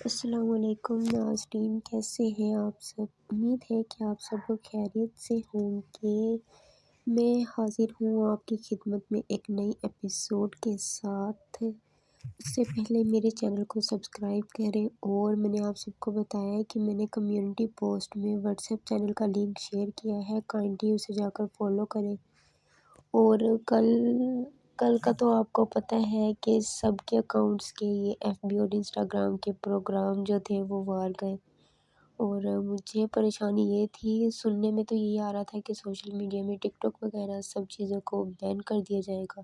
السلام علیکم ناظرین، کیسے ہیں آپ سب؟ امید ہے کہ آپ سب لوگ خیریت سے ہوں گے۔ میں حاضر ہوں آپ کی خدمت میں ایک نئی ایپیسوڈ کے ساتھ۔ اس سے پہلے میرے چینل کو سبسکرائب کریں، اور میں نے آپ سب کو بتایا ہے کہ میں نے کمیونٹی پوسٹ میں واٹس ایپ چینل کا لنک شیئر کیا ہے، کائنڈلی اسے جا کر فالو کریں۔ اور کل کا تو آپ کو پتہ ہے کہ سب کے اکاؤنٹس کے یہ ایف بی اور انسٹاگرام کے پروگرام جو تھے وہ وار گئے، اور مجھے پریشانی یہ تھی، سننے میں تو یہی آ رہا تھا کہ سوشل میڈیا میں ٹک ٹاک وغیرہ سب چیزوں کو بین کر دیا جائے گا۔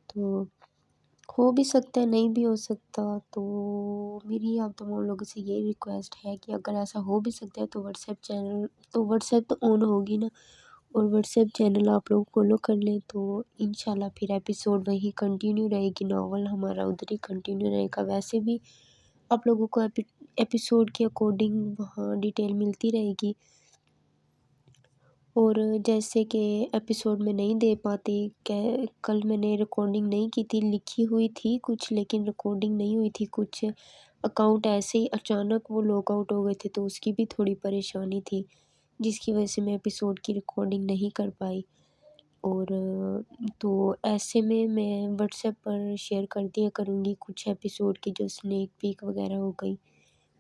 تو ہو بھی سکتا ہے، نہیں بھی ہو سکتا، تو میری آپ تمام لوگوں سے یہ ریکویسٹ ہے کہ اگر ایسا ہو بھی سکتا ہے تو واٹس ایپ تو آن ہوگی نا، اور واٹس ایپ چینل آپ لوگ فالو کر لیں، تو انشاءاللہ پھر ایپیسوڈ وہیں کنٹینیو رہے گی، ناول ہمارا ادھر ہی کنٹینیو رہے گا۔ ویسے بھی آپ لوگوں کو ایپیسوڈ کے اکارڈنگ وہاں ڈیٹیل ملتی رہے گی، اور جیسے کہ ایپیسوڈ میں نہیں دے پاتی، کل میں نے ریکارڈنگ نہیں کی تھی، لکھی ہوئی تھی کچھ لیکن ریکارڈنگ نہیں ہوئی تھی، کچھ اکاؤنٹ ایسے ہی اچانک وہ لاگ آؤٹ ہو گئے تھے، تو اس کی بھی تھوڑی پریشانی تھی، جس کی وجہ سے میں ایپیسوڈ کی ریکارڈنگ نہیں کر پائی۔ اور تو ایسے میں واٹس ایپ پر شیئر کر دیا کروں گی کچھ ایپیسوڈ کی جو سنیک پیک وغیرہ ہو گئی،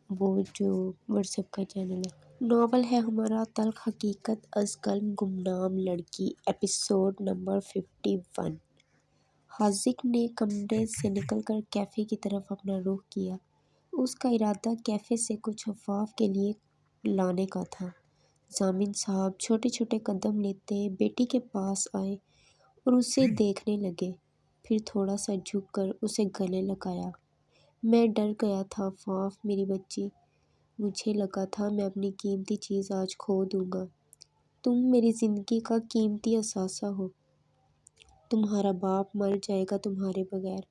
وہ جو واٹس ایپ کا چینل ہے۔ ناول ہے ہمارا تلخ حقیقت از قلم گمنام لڑکی، ایپیسوڈ نمبر 51۔ حاذق نے کمرے سے نکل کر کیفے کی طرف اپنا رخ کیا۔ اس کا ارادہ کیفے سے کچھ عفاف کے لیے لانے کا تھا۔ ضامن صاحب چھوٹے چھوٹے قدم لیتے بیٹی کے پاس آئے اور اسے دیکھنے لگے، پھر تھوڑا سا جھک کر اسے گلے لگایا۔ میں ڈر گیا تھا عفاف میری بچی، مجھے لگا تھا میں اپنی قیمتی چیز آج کھو دوں گا۔ تم میری زندگی کا قیمتی اثاثہ ہو، تمہارا باپ مر جائے گا تمہارے بغیر۔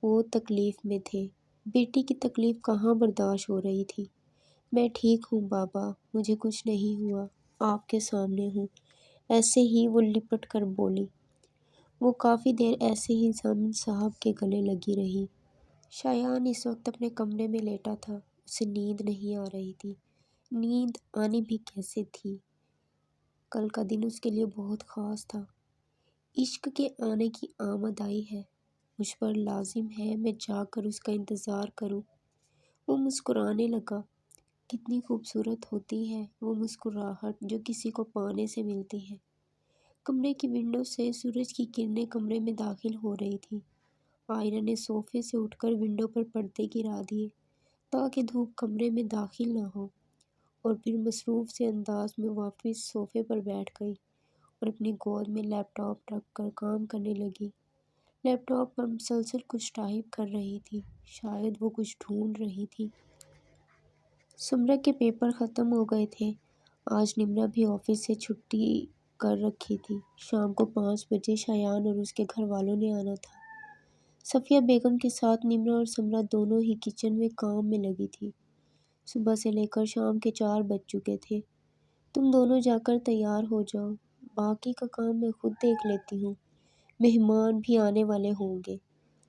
وہ تکلیف میں تھے، بیٹی کی تکلیف کہاں برداشت ہو رہی تھی۔ میں ٹھیک ہوں بابا، مجھے کچھ نہیں ہوا، آپ کے سامنے ہوں، ایسے ہی وہ لپٹ کر بولی۔ وہ کافی دیر ایسے ہی ضامن صاحب کے گلے لگی رہی۔ شایان اس وقت اپنے کمرے میں لیٹا تھا، اسے نیند نہیں آ رہی تھی۔ نیند آنی بھی کیسے تھی، کل کا دن اس کے لیے بہت خاص تھا۔ عشق کے آنے کی آمد آئی ہے، مجھ پر لازم ہے میں جا کر اس کا انتظار کروں۔ وہ مسکرانے لگا۔ کتنی خوبصورت ہوتی ہے وہ مسکراہٹ جو کسی کو پانے سے ملتی ہے۔ کمرے کی ونڈو سے سورج کی کرنیں کمرے میں داخل ہو رہی تھی۔ آئرہ نے صوفے سے اٹھ کر ونڈو پر پردے گرا دیے تاکہ دھوپ کمرے میں داخل نہ ہو، اور پھر مصروف سے انداز میں واپس صوفے پر بیٹھ گئی اور اپنی گود میں لیپ ٹاپ رکھ کر کام کرنے لگی۔ لیپ ٹاپ پر مسلسل کچھ ٹائپ کر رہی تھی، شاید وہ کچھ ڈھونڈ رہی تھی۔ سمرہ کے پیپر ختم ہو گئے تھے۔ آج نمرہ بھی آفس سے چھٹی کر رکھی تھی۔ شام کو 5 بجے شایان اور اس کے گھر والوں نے آنا تھا۔ صفیہ بیگم کے ساتھ نمرہ اور سمرہ دونوں ہی کچن میں کام میں لگی تھی۔ صبح سے لے کر شام کے 4 بج چکے تھے۔ تم دونوں جا کر تیار ہو جاؤ، باقی کا کام میں خود دیکھ لیتی ہوں، مہمان بھی آنے والے ہوں گے۔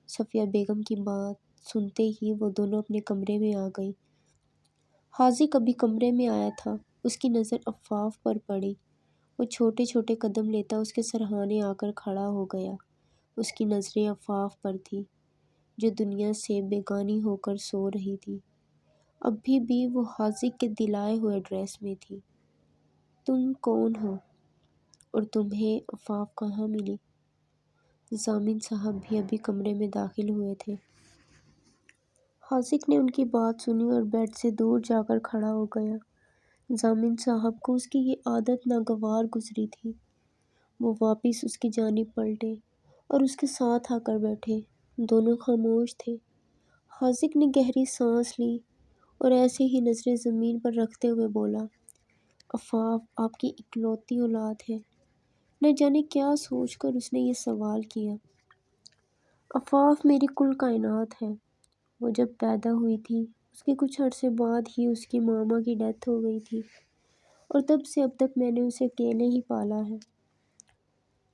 صفیہ بیگم کی بات سنتے ہی وہ دونوں اپنے کمرے میں آ گئی۔ حاذق ابھی کمرے میں آیا تھا، اس کی نظر عفاف پر پڑی۔ وہ چھوٹے چھوٹے قدم لیتا اس کے سرہانے آ کر کھڑا ہو گیا۔ اس کی نظریں عفاف پر تھیں، جو دنیا سے بیگانی ہو کر سو رہی تھی۔ ابھی بھی وہ حاذق کے دلائے ہوئے ڈریس میں تھی۔ تم کون ہو اور تمہیں عفاف کہاں ملی؟ ضامن صاحب بھی ابھی کمرے میں داخل ہوئے تھے۔ حاذق نے ان کی بات سنی اور بیڈ سے دور جا کر کھڑا ہو گیا۔ ضامن صاحب کو اس کی یہ عادت ناگوار گزری تھی۔ وہ واپس اس کی جانب پلٹے اور اس کے ساتھ آ کر بیٹھے۔ دونوں خاموش تھے۔ حاذق نے گہری سانس لی اور ایسے ہی نظریں زمین پر رکھتے ہوئے بولا، عفاف آپ کی اکلوتی اولاد ہے۔ نہ جانے کیا سوچ کر اس نے یہ سوال کیا۔ عفاف میری کل کائنات ہے۔ وہ جب پیدا ہوئی تھی اس کے کچھ عرصے بعد ہی اس کی ماما کی ڈیتھ ہو گئی تھی، اور تب سے اب تک میں نے اسے اکیلے ہی پالا ہے۔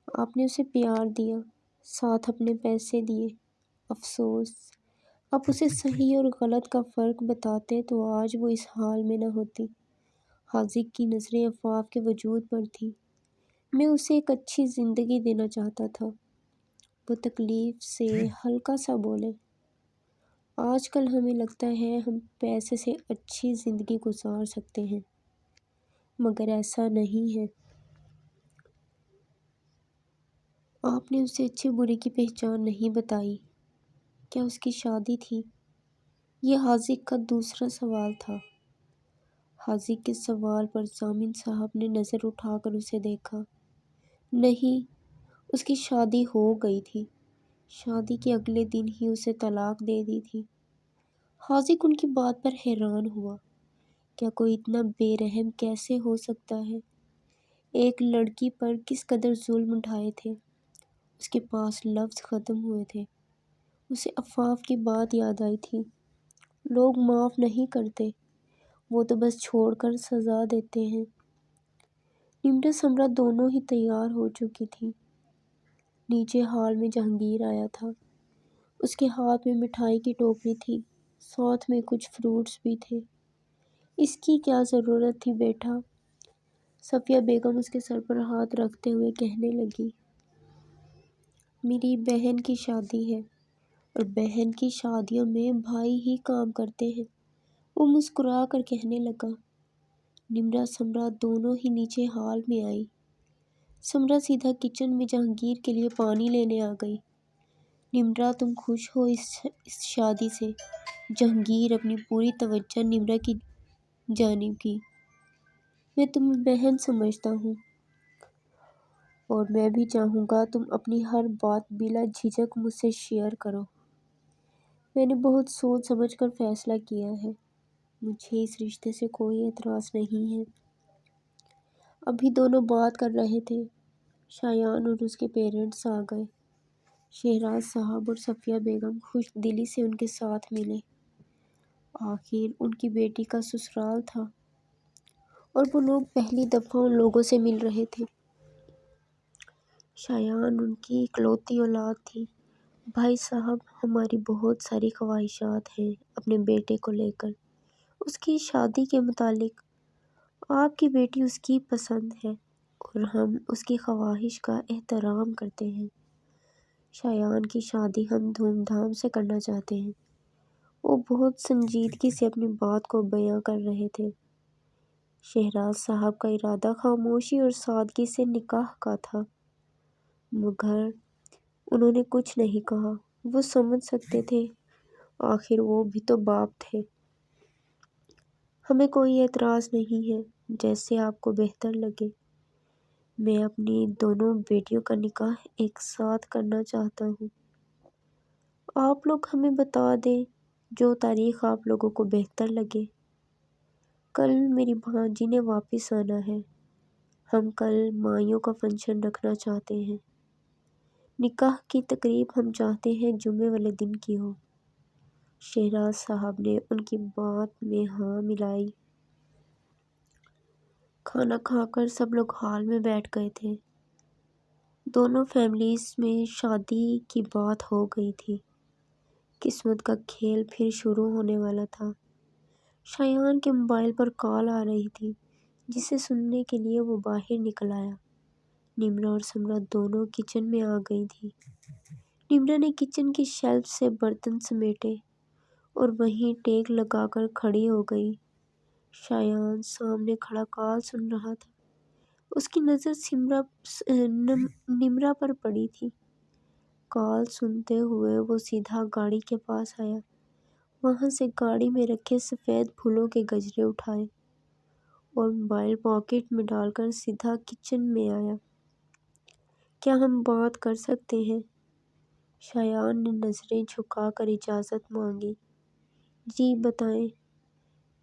آپ نے اسے پیار دیا، ساتھ اپنے پیسے دیے۔ افسوس آپ اسے صحیح اور غلط کا فرق بتاتے تو آج وہ اس حال میں نہ ہوتی۔ حاذق کی نظریں عفاف کے وجود پر تھیں۔ میں اسے ایک اچھی زندگی دینا چاہتا تھا۔ وہ تکلیف سے ہلکا سا بولے۔ آج کل ہمیں لگتا ہے ہم پیسے سے اچھی زندگی گزار سکتے ہیں، مگر ایسا نہیں ہے۔ آپ نے اسے اچھے برے کی پہچان نہیں بتائی۔ کیا اس کی شادی تھی؟ یہ حاذق کا دوسرا سوال تھا۔ حاذق کے سوال پر ضامن صاحب نے نظر اٹھا کر اسے دیکھا۔ نہیں، اس کی شادی ہو گئی تھی۔ شادی کے اگلے دن ہی اسے طلاق دے دی تھی۔ حاذق ان کی بات پر حیران ہوا۔ کیا کوئی اتنا بے رحم کیسے ہو سکتا ہے؟ ایک لڑکی پر کس قدر ظلم اٹھائے تھے۔ اس کے پاس لفظ ختم ہوئے تھے۔ اسے عفاف کی بات یاد آئی تھی۔ لوگ معاف نہیں کرتے، وہ تو بس چھوڑ کر سزا دیتے ہیں۔ نمرا سمرا دونوں ہی تیار ہو چکی تھی۔ نیچے ہال میں جہانگیر آیا تھا۔ اس کے ہاتھ میں مٹھائی کی ٹوکری تھی، ساتھ میں کچھ فروٹس بھی تھے۔ اس کی کیا ضرورت تھی بیٹا؟ صفیہ بیگم اس کے سر پر ہاتھ رکھتے ہوئے کہنے لگی۔ میری بہن کی شادی ہے، اور بہن کی شادیوں میں بھائی ہی کام کرتے ہیں، وہ مسکرا کر کہنے لگا۔ نمرا سمرا دونوں ہی نیچے ہال میں آئی۔ سمرا سیدھا کچن میں جہانگیر کے لیے پانی لینے آ گئی۔ نمرا تم خوش ہو اس شادی سے؟ جہانگیر اپنی پوری توجہ نمرا کی جانب کی۔ میں تمہیں بہن سمجھتا ہوں، اور میں بھی چاہوں گا تم اپنی ہر بات بلا جھجک مجھ سے شیئر کرو۔ میں نے بہت سوچ سمجھ کر فیصلہ کیا ہے۔ مجھے اس رشتے سے کوئی اعتراض نہیں ہے۔ ابھی دونوں بات کر رہے تھے، شایان اور اس کے پیرنٹس آ گئے۔ شہراز صاحب اور صفیہ بیگم خوش دلی سے ان کے ساتھ ملے۔ آخر ان کی بیٹی کا سسرال تھا، اور وہ لوگ پہلی دفعہ ان لوگوں سے مل رہے تھے۔ شایان ان کی اکلوتی اولاد تھی۔ بھائی صاحب، ہماری بہت ساری خواہشات ہیں اپنے بیٹے کو لے کر۔ اس کی شادی کے متعلق آپ کی بیٹی اس کی پسند ہے، اور ہم اس کی خواہش کا احترام کرتے ہیں۔ شایان کی شادی ہم دھوم دھام سے کرنا چاہتے ہیں۔ وہ بہت سنجیدگی سے اپنی بات کو بیان کر رہے تھے۔ شہراز صاحب کا ارادہ خاموشی اور سادگی سے نکاح کا تھا، مگر انہوں نے کچھ نہیں کہا۔ وہ سمجھ سکتے تھے، آخر وہ بھی تو باپ تھے۔ ہمیں کوئی اعتراض نہیں ہے، جیسے آپ کو بہتر لگے۔ میں اپنی دونوں بیٹیوں کا نکاح ایک ساتھ کرنا چاہتا ہوں۔ آپ لوگ ہمیں بتا دیں جو تاریخ آپ لوگوں کو بہتر لگے۔ کل میری بھانجی نے واپس آنا ہے۔ ہم کل مائیوں کا فنکشن رکھنا چاہتے ہیں۔ نکاح کی تقریب ہم چاہتے ہیں جمعے والے دن کی ہو۔ شہراز صاحب نے ان کی بات میں ہاں ملائی۔ کھانا کھا کر سب لوگ ہال میں بیٹھ گئے تھے۔ دونوں فیملیز میں شادی کی بات ہو گئی تھی۔ قسمت کا کھیل پھر شروع ہونے والا تھا۔ شایان کے موبائل پر کال آ رہی تھی، جسے سننے کے لیے وہ باہر نکل آیا۔ نمرا اور سمرا دونوں کچن میں آ گئی تھیں۔ نمرا نے کچن کی شیلف سے برتن سمیٹے اور وہیں ٹیک لگا کر کھڑی ہو گئی۔ شایان سامنے کھڑا کال سن رہا تھا۔ اس کی نظر نمرا پر پڑی تھی۔ کال سنتے ہوئے وہ سیدھا گاڑی کے پاس آیا، وہاں سے گاڑی میں رکھے سفید پھولوں کے گجرے اٹھائے اور موبائل پاکٹ میں ڈال کر سیدھا کچن میں آیا۔ کیا ہم بات کر سکتے ہیں؟ شایان نے نظریں جھکا کر اجازت مانگی۔ جی بتائیں۔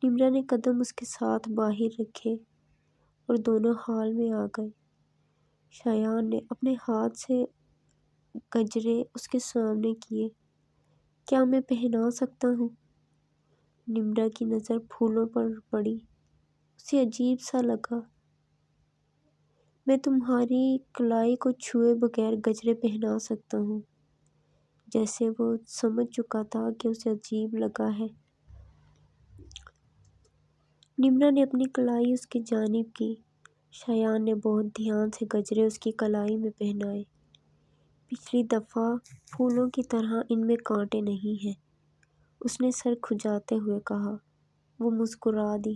نمرا نے قدم اس کے ساتھ باہر رکھے اور دونوں ہال میں آ گئے۔ شایان نے اپنے ہاتھ سے گجرے اس کے سامنے کیے۔ کیا میں پہنا سکتا ہوں؟ نمرا کی نظر پھولوں پر پڑی۔ اسے عجیب سا لگا۔ میں تمہاری کلائی کو چھوئے بغیر گجرے پہنا سکتا ہوں۔ جیسے وہ سمجھ چکا تھا کہ اسے عجیب لگا ہے۔ نمرا نے اپنی کلائی اس کی جانب کی۔ شایان نے بہت دھیان سے گجرے اس کی کلائی میں پہنائے۔ پچھلی دفعہ پھولوں کی طرح ان میں کانٹے نہیں ہیں، اس نے سر کھجاتے ہوئے کہا۔ وہ مسکرا دی۔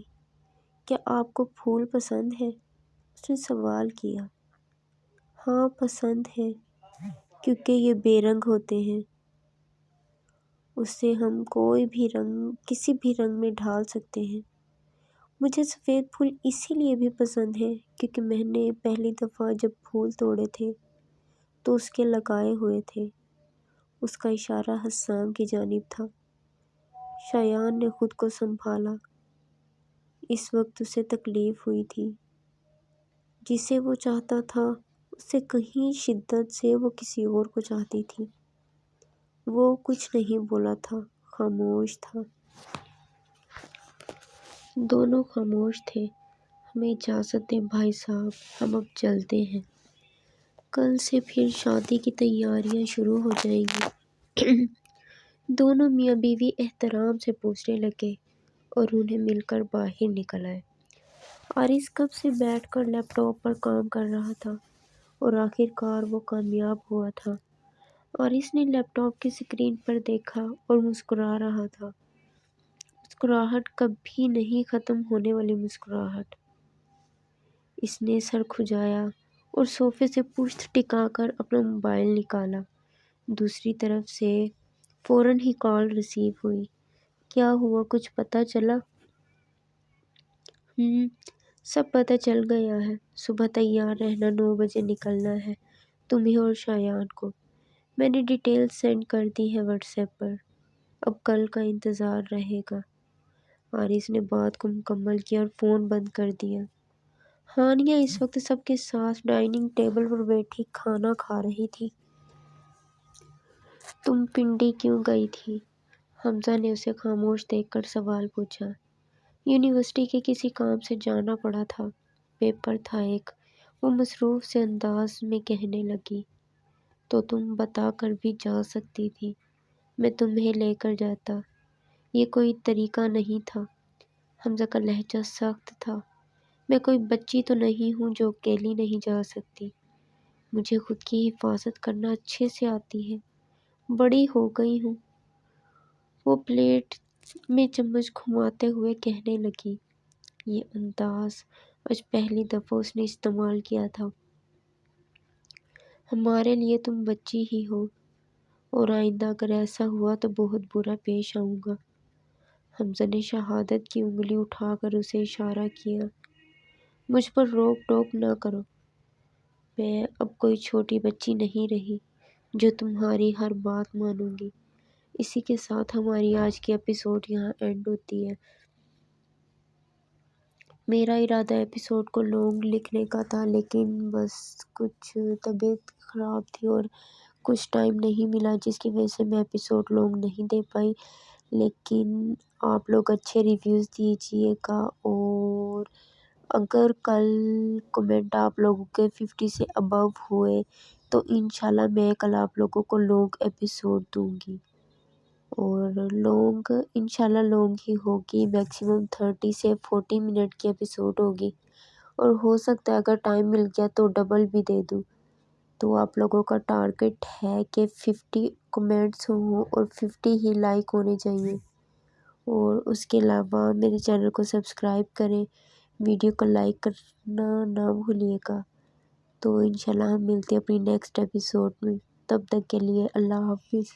کیا آپ کو پھول پسند ہیں؟ اس نے سوال کیا۔ ہاں پسند ہے، کیونکہ یہ بے رنگ ہوتے ہیں۔ اسے ہم کوئی بھی رنگ کسی بھی رنگ میں ڈھال سکتے ہیں۔ مجھے سفید پھول اسی لیے بھی پسند ہیں کیونکہ میں نے پہلی دفعہ جب پھول توڑے تھے تو اس کے لگائے ہوئے تھے۔ اس کا اشارہ حسام کی جانب تھا۔ شایان نے خود کو سنبھالا۔ اس وقت اسے تکلیف ہوئی تھی۔ جسے وہ چاہتا تھا اس سے کہیں شدت سے وہ کسی اور کو چاہتی تھی۔ وہ کچھ نہیں بولا تھا، خاموش تھا۔ دونوں خاموش تھے۔ ہمیں اجازت دیں بھائی صاحب، ہم اب چلتے ہیں۔ کل سے پھر شادی کی تیاریاں شروع ہو جائیں گی۔ دونوں میاں بیوی احترام سے پوچھنے لگے اور انہیں مل کر باہر نکل آئے۔ عارض کب سے بیٹھ کر لیپ ٹاپ پر کام کر رہا تھا اور آخر کار وہ کامیاب ہوا تھا۔ عارض نے لیپ ٹاپ کی اسکرین پر دیکھا اور مسکرا رہا تھا۔ مسکراہٹ کبھی نہیں ختم ہونے والی مسکراہٹ۔ اس نے سر کھجایا اور صوفے سے پشت ٹکا کر اپنا موبائل نکالا۔ دوسری طرف سے فوراً ہی کال ریسیو ہوئی۔ کیا ہوا، کچھ پتہ چلا؟ سب پتہ چل گیا ہے۔ صبح تیار رہنا، 9 بجے نکلنا ہے، تمہیں اور شایان کو۔ میں نے ڈیٹیل سینڈ کر دی ہے واٹس ایپ پر۔ اب کل کا انتظار رہے گا۔ عارض نے بات کو مکمل کیا اور فون بند کر دیا۔ ہانیہ اس وقت سب کے ساتھ ڈائننگ ٹیبل پر بیٹھی کھانا کھا رہی تھی۔ تم پنڈی کیوں گئی تھی؟ حمزہ نے اسے خاموش دیکھ کر سوال پوچھا۔ یونیورسٹی کے کسی کام سے جانا پڑا تھا، پیپر تھا ایک، وہ مصروف سے انداز میں کہنے لگی۔ تو تم بتا کر بھی جا سکتی تھی، میں تمہیں لے کر جاتا۔ یہ کوئی طریقہ نہیں تھا۔ حمزہ کا لہجہ سخت تھا۔ میں کوئی بچی تو نہیں ہوں جو اکیلی نہیں جا سکتی۔ مجھے خود کی حفاظت کرنا اچھے سے آتی ہے، بڑی ہو گئی ہوں۔ وہ پلیٹ میں چمچ گھماتے ہوئے کہنے لگی۔ یہ انداز آج پہلی دفعہ اس نے استعمال کیا تھا۔ ہمارے لیے تم بچی ہی ہو، اور آئندہ اگر ایسا ہوا تو بہت برا پیش آؤں گا۔ حمزہ نے شہادت کی انگلی اٹھا کر اسے اشارہ کیا۔ مجھ پر روک ٹوک نہ کرو، میں اب کوئی چھوٹی بچی نہیں رہی جو تمہاری ہر بات مانوں گی۔ اسی کے ساتھ ہماری آج کی ایپیسوڈ یہاں اینڈ ہوتی ہے۔ میرا ارادہ ایپیسوڈ کو لانگ لکھنے کا تھا، لیکن بس کچھ طبیعت خراب تھی اور کچھ ٹائم نہیں ملا، جس کی وجہ سے میں ایپیسوڈ لانگ نہیں دے پائی۔ لیکن آپ لوگ اچھے ریویوز دیجیے گا، اور اگر کل کمنٹ آپ لوگوں کے 50 سے ابو ہوئے تو انشاءاللہ میں کل آپ لوگوں کو لانگ ایپیسوڈ دوں گی، اور لانگ انشاءاللہ لانگ ہی ہوگی، میکسیمم 30 سے 40 منٹ کی ایپیسوڈ ہوگی، اور ہو سکتا ہے اگر ٹائم مل گیا تو ڈبل بھی دے دوں۔ تو آپ لوگوں کا ٹارگٹ ہے کہ 50 کمنٹس ہوں اور 50 ہی لائک ہونے چاہیے، اور اس کے علاوہ میرے چینل کو سبسکرائب کریں، ویڈیو کو لائک کرنا نہ بھولیے گا۔ تو انشاءاللہ ہم ملتے ہیں اپنی نیکسٹ ایپیسوڈ میں، تب تک کے لیے اللہ حافظ۔